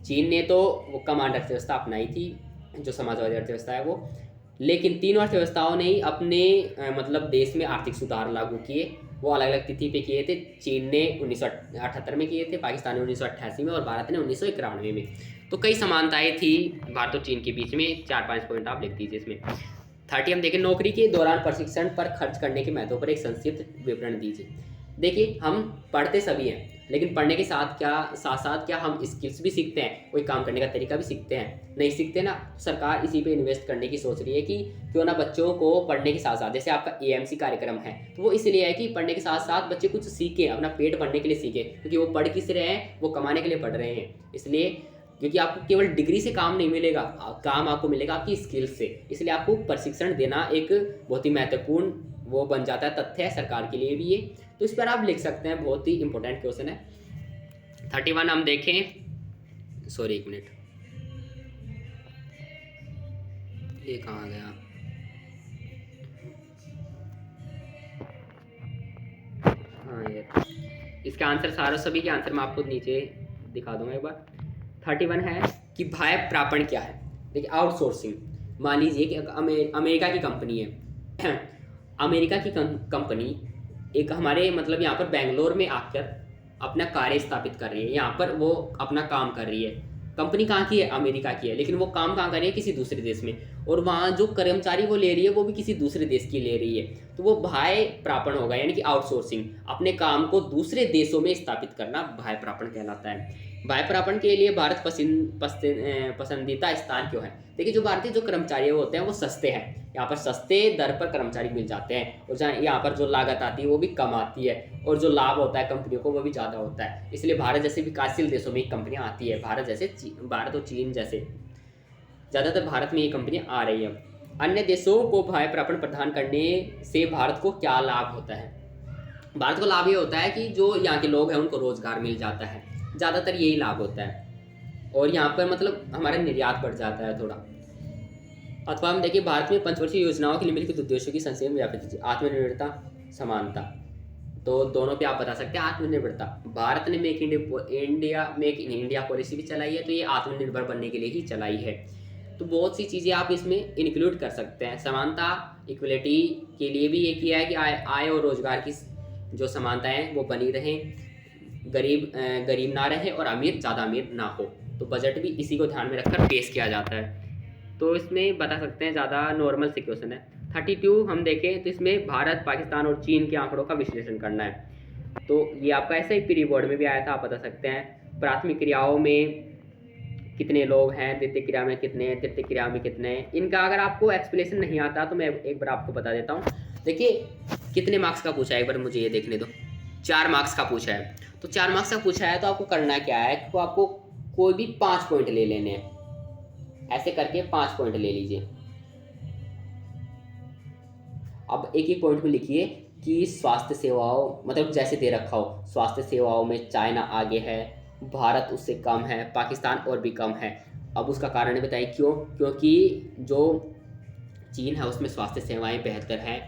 चीन ने तो वो कमांड अर्थव्यवस्था अपनाई थी, जो समाजवादी अर्थव्यवस्था है वो। लेकिन तीनों अर्थव्यवस्थाओं ने ही अपने मतलब देश में आर्थिक सुधार लागू किए, वो अलग अलग तिथि पे किए थे। चीन ने 1978 में किए थे, पाकिस्तान ने 1988 में, और भारत ने 1991 में। तो कई समानताएं थी भारत और चीन के बीच में। 4-5 पॉइंट आप लिख दीजिए इसमें। 30 हम देखें, नौकरी के दौरान प्रशिक्षण पर खर्च करने के महत्व पर एक संक्षिप्त विवरण दीजिए। देखिए, हम पढ़ते सभी हैं, लेकिन पढ़ने के साथ साथ क्या हम स्किल्स भी सीखते हैं, कोई काम करने का तरीका भी सीखते हैं? नहीं सीखते ना। सरकार इसी पे इन्वेस्ट करने की सोच रही है कि क्यों ना बच्चों को पढ़ने के साथ साथ, जैसे आपका एएमसी कार्यक्रम है, तो वो इसलिए है कि पढ़ने के साथ साथ बच्चे कुछ सीखें, अपना पेट भरने के लिए सीखें, क्योंकि वो पढ़ किस रहे हैं, वो कमाने के लिए पढ़ रहे हैं। इसलिए, क्योंकि आपको केवल डिग्री से काम नहीं मिलेगा, काम आपको मिलेगा आपकी स्किल्स से, इसलिए आपको प्रशिक्षण देना एक बहुत ही महत्वपूर्ण वो बन जाता है, तथ्य है सरकार के लिए भी ये। तो इस पर आप लिख सकते हैं, बहुत ही इंपॉर्टेंट क्वेश्चन है। 31 हम देखें, सॉरी एक मिनट, ये कहाँ गया, हाँ यार, इसका आंसर सारा सभी के आंसर मैं आपको नीचे दिखा दूंगा एक बार। 31 है कि भाय प्रापण क्या है। देखिए, आउटसोर्सिंग, मान लीजिए कि अमेरिका की कंपनी है अमेरिका की कंपनी एक हमारे मतलब यहाँ पर बेंगलोर में आकर अपना कार्य स्थापित कर रही है, यहाँ पर वो अपना काम कर रही है। कंपनी कहाँ की है? अमेरिका की है, लेकिन वो काम कहाँ कर रही है? किसी दूसरे देश में, और वहाँ जो कर्मचारी वो ले रही है वो भी किसी दूसरे देश की ले रही है। तो वो भाय प्रापण होगा, यानी कि आउटसोर्सिंग, अपने काम को दूसरे देशों में स्थापित करना भाय प्रापण कहलाता है। भाय प्रापण के लिए भारत पसंदीदा स्थान क्यों है? देखिए, जो भारतीय जो कर्मचारी होते हैं वो सस्ते हैं, यहाँ पर सस्ते दर पर कर्मचारी मिल जाते हैं, और जहाँ यहाँ पर जो लागत आती है वो भी कम आती है, और जो लाभ होता है कंपनियों को वो भी ज़्यादा होता है। इसलिए भारत जैसे विकासशील देशों में कंपनियाँ आती है, भारत और चीन जैसे ज़्यादातर भारत में ये कंपनियाँ आ रही हैं। अन्य देशों को भय प्रापण प्रदान करने से भारत को क्या लाभ होता है? भारत को लाभ ये होता है कि जो यहाँ के लोग हैं उनको रोजगार मिल जाता है, ज़्यादातर यही लाभ होता है। और यहाँ पर मतलब हमारा निर्यात बढ़ जाता है थोड़ा। अथवा हम देखिए भारत में पंचवर्षीय योजनाओं के निम्नलिखित उद्देश्यों की संक्षेप में व्याख्या कीजिए। आत्मनिर्भरता, समानता। तो दोनों पे आप बता सकते हैं। आत्मनिर्भरता, भारत ने मेक इन इंडिया पॉलिसी भी चलाई है, तो ये आत्मनिर्भर बनने के लिए ही चलाई है। तो बहुत सी चीज़ें आप इसमें इंक्लूड कर सकते हैं। समानता, इक्वलिटी के लिए भी ये किया है कि आय और रोजगार की जो समानताएं वो बनी रहें, गरीब ना रहे और अमीर ज़्यादा अमीर ना हो। तो बजट भी इसी को ध्यान में रखकर पेश किया जाता है। तो इसमें बता सकते हैं, ज़्यादा नॉर्मल से क्वेश्चन है। 32 हम देखें तो इसमें भारत, पाकिस्तान और चीन के आंकड़ों का विश्लेषण करना है। तो ये आपका ऐसे ही प्री बोर्ड में भी आया था, आप बता सकते हैं। प्राथमिक क्रियाओं में कितने लोग हैं, द्वितीय क्रिया में कितने, तृतीय क्रिया में कितने। इनका अगर आपको एक्सप्लेनेशन नहीं आता तो मैं एक बार आपको बता देता हूँ। देखिए कितने मार्क्स का पूछा है, एक बार मुझे ये देखने दो। 4 मार्क्स का पूछा है। तो 4 मार्क्स का पूछा है तो आपको करना क्या है, तो आपको कोई भी 5 पॉइंट ले लेने हैं। ऐसे करके 5 पॉइंट ले लीजिए। अब एक एक पॉइंट में लिखिए कि स्वास्थ्य सेवाओं, मतलब जैसे दे रखा हो, स्वास्थ्य सेवाओं में चाइना आगे है, भारत उससे कम है, पाकिस्तान और भी कम है। अब उसका कारण बताइए क्यों? क्योंकि जो चीन है उसमें स्वास्थ्य सेवाएं बेहतर हैं,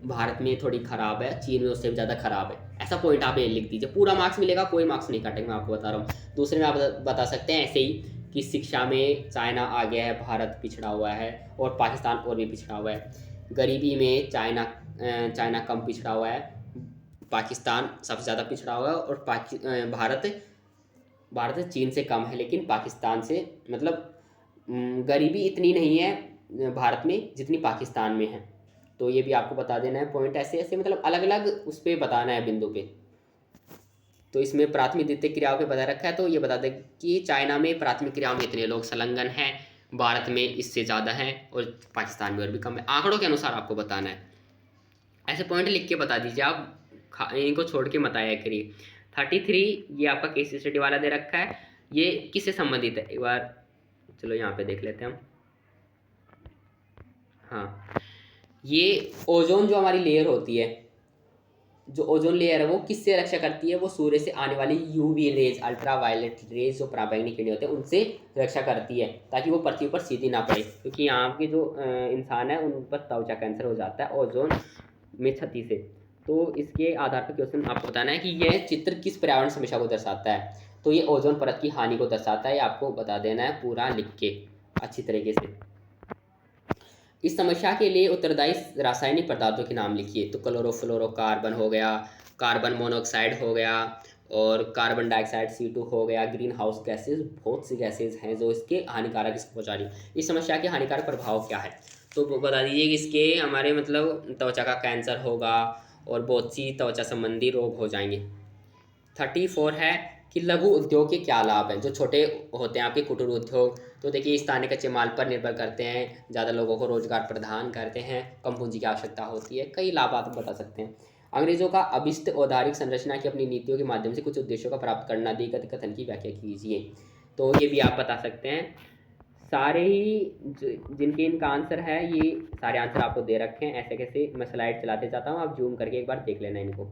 भारत में थोड़ी ख़राब है, चीन में उससे भी ज़्यादा ख़राब है। ऐसा पॉइंट आप ये लिख दीजिए, पूरा मार्क्स मिलेगा, कोई मार्क्स नहीं काटेंगे, मैं आपको बता रहा हूँ। दूसरे में आप बता सकते हैं ऐसे ही कि शिक्षा में चाइना आगे है, भारत पिछड़ा हुआ है और पाकिस्तान और भी पिछड़ा हुआ है। गरीबी में चाइना कम पिछड़ा हुआ है, पाकिस्तान सबसे ज़्यादा पिछड़ा हुआ है और भारत चीन से कम है, लेकिन पाकिस्तान से मतलब गरीबी इतनी नहीं है भारत में जितनी पाकिस्तान में है। तो ये भी आपको बता देना है पॉइंट, ऐसे ऐसे मतलब अलग अलग उस पर बताना है बिंदु पे। तो इसमें प्राथमिक द्वितीय क्रियाओं पे बता रखा है, तो ये बता दें कि चाइना में प्राथमिक क्रियाओं में इतने लोग संलग्न हैं, भारत में इससे ज़्यादा हैं और पाकिस्तान में और भी कम है। आंकड़ों के अनुसार आपको बताना है। ऐसे पॉइंट लिख के बता दीजिए, आप इनको छोड़ के मत आया करिए। 33 ये आपका केस स्टडी वाला दे रखा है। ये किससे संबंधित है, एक बार चलो यहाँ पे देख लेते हैं हम। हाँ, ये ओजोन जो हमारी लेयर होती है, जो ओजोन लेयर है वो किससे रक्षा करती है? वो सूर्य से आने वाली यूवी रेज, अल्ट्रावायलेट रेज, जो पराबैंगनी किरणें होते हैं उनसे रक्षा करती है, ताकि वो पृथ्वी पर सीधी ना पड़े। क्योंकि यहाँ के जो इंसान है उन पर त्वचा कैंसर हो जाता है ओजोन में क्षति से। तो इसके आधार पर क्वेश्चन आपको बताना है कि यह चित्र किस पर्यावरण समस्या को दर्शाता है। तो ये ओजोन परत की हानि को दर्शाता है, आपको बता देना है पूरा लिख के अच्छी तरीके से। इस समस्या के लिए उत्तरदायी रासायनिक पदार्थों के नाम लिखिए। तो क्लोरोफ्लोरोकार्बन हो गया, कार्बन मोनोऑक्साइड हो गया और कार्बन डाइऑक्साइड C2 हो गया। ग्रीन हाउस गैसेज, बहुत सी गैसेज हैं जो इसके हानिकारक इसको पहुँचा रही है। इस समस्या के हानिकारक प्रभाव क्या है? तो वो बता दीजिए कि इसके हमारे मतलब त्वचा का कैंसर होगा और बहुत सी त्वचा संबंधी रोग हो जाएंगे। 34 है कि लघु उद्योग के क्या लाभ हैं, जो छोटे होते हैं आपके कुटीर उद्योग। तो देखिए स्थानीय कच्चे माल पर निर्भर करते हैं, ज़्यादा लोगों को रोजगार प्रदान करते हैं, कम पूंजी की आवश्यकता होती है, कई लाभ आप बता सकते हैं। अंग्रेजों का अभिष्ट औद्योगिक संरचना की अपनी नीतियों के माध्यम से कुछ उद्देश्यों का प्राप्त करना, दी गत कथन की व्याख्या कीजिए। तो ये भी आप बता सकते हैं। सारे ही जिनके इनका आंसर है, ये सारे आंसर आपको दे रखे हैं। ऐसे कैसे मैं स्लाइड चलाते जाता हूँ, आप जूम करके एक बार देख लेना इनको,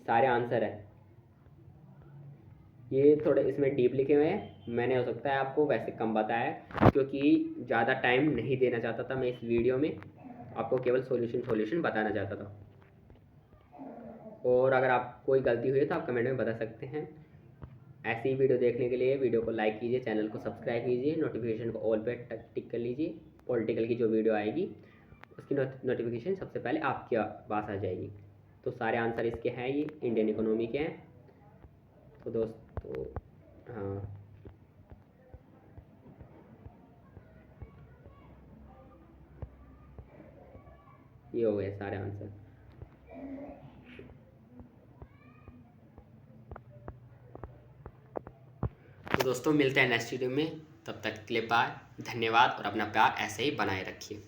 सारे आंसर है। ये थोड़े इसमें डीप लिखे हुए हैं, मैंने हो सकता है आपको वैसे कम बताया क्योंकि ज़्यादा टाइम नहीं देना चाहता था मैं इस वीडियो में, आपको केवल सॉल्यूशन बताना चाहता था। और अगर आप कोई गलती हुई है तो आप कमेंट में बता सकते हैं। ऐसी ही वीडियो देखने के लिए वीडियो को लाइक कीजिए, चैनल को सब्सक्राइब कीजिए, नोटिफिकेशन को ऑल पे टिक कर लीजिए। पॉलिटिकल की जो वीडियो आएगी उसकी नोटिफिकेशन सबसे पहले आपके पास आ जाएगी। तो सारे आंसर इसके हैं, ये इंडियन इकोनॉमी के हैं। तो दोस्तों हाँ, ये हो गए सारे आंसर। तो दोस्तों मिलते हैं नेक्स्ट वीडियो में, तब तक के लिए बाय, धन्यवाद और अपना प्यार ऐसे ही बनाए रखिए।